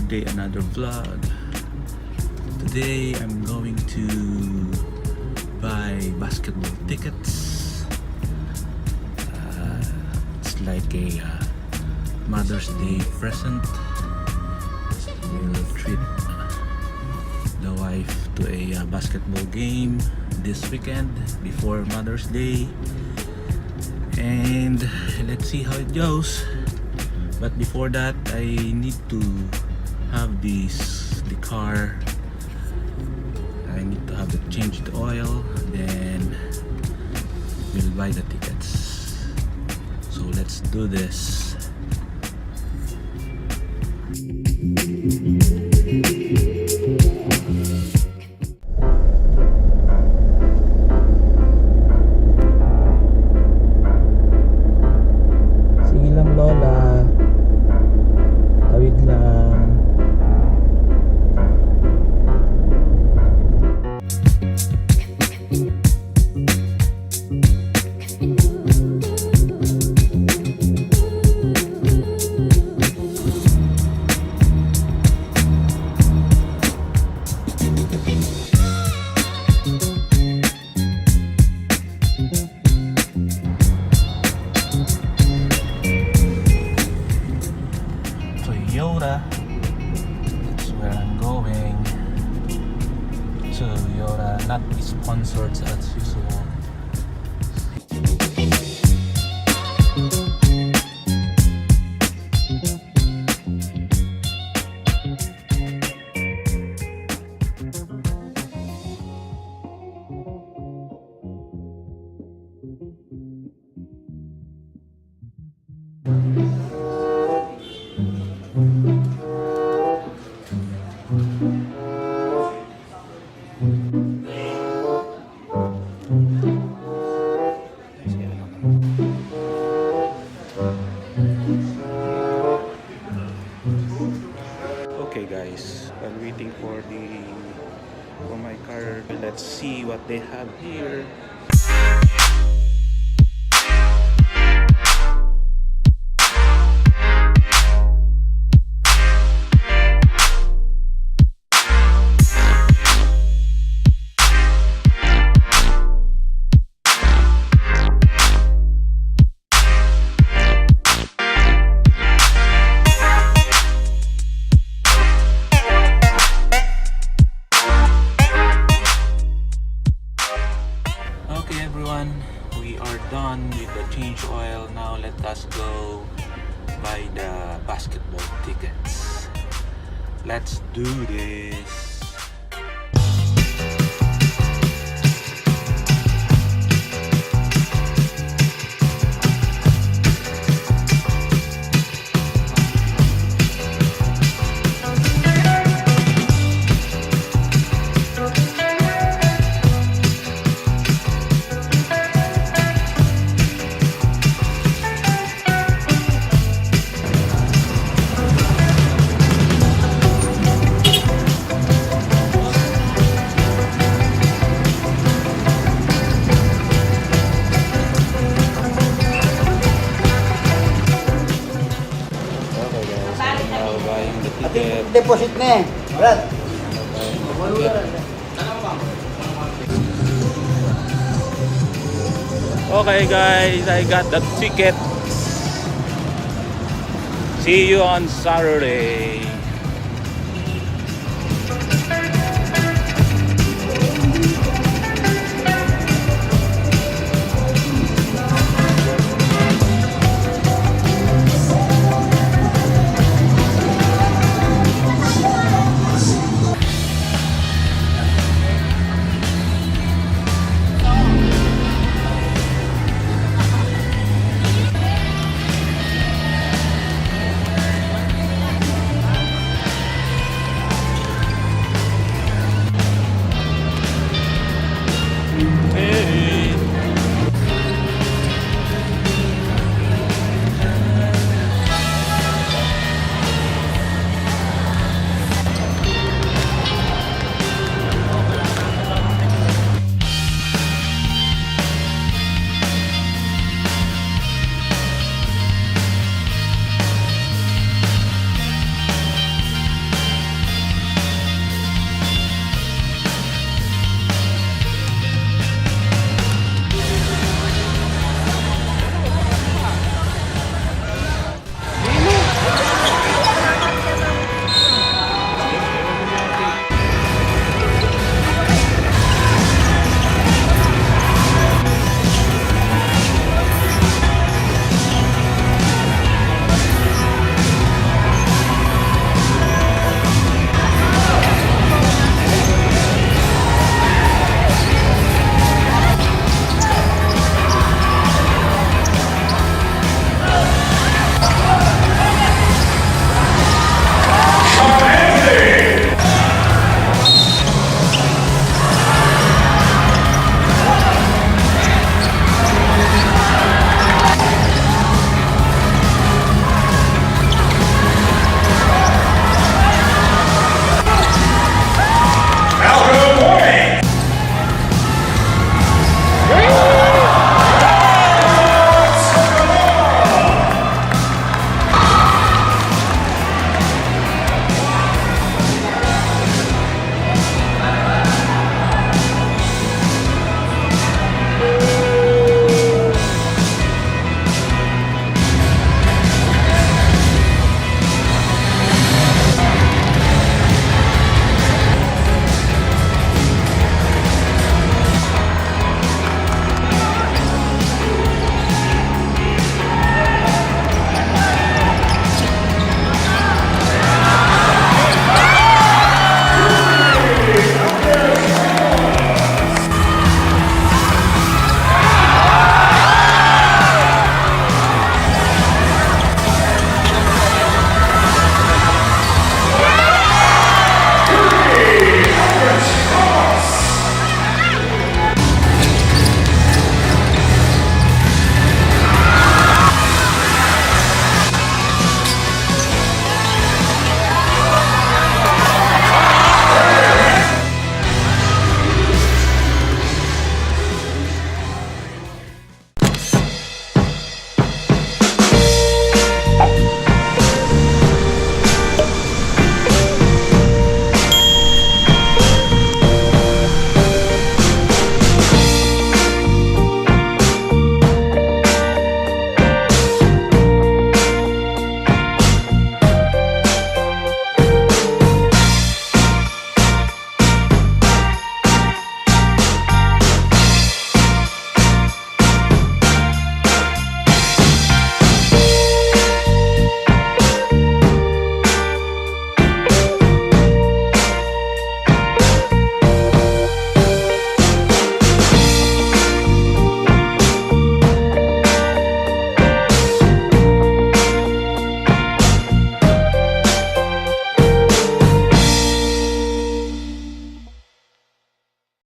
another day, another vlog. Today I'm going to buy basketball tickets. It's like a Mother's Day present. We'll treat the wife to a basketball game this weekend before Mother's Day, and let's see how it goes. But before that, I need to have the car. I need to have the change the oil, then we'll buy the tickets. So let's do this. Sige lang, Lola. Tawid lang. Toyota, that's where I'm going. Toyota, not sponsored as usual. Okay guys, while waiting for my car, let's see what they have here. Okay everyone, we are done with the change oil. Now let us go buy the basketball tickets. Let's do this. Deposit na eh. Brad. Okay guys, I got the ticket. See you on Saturday.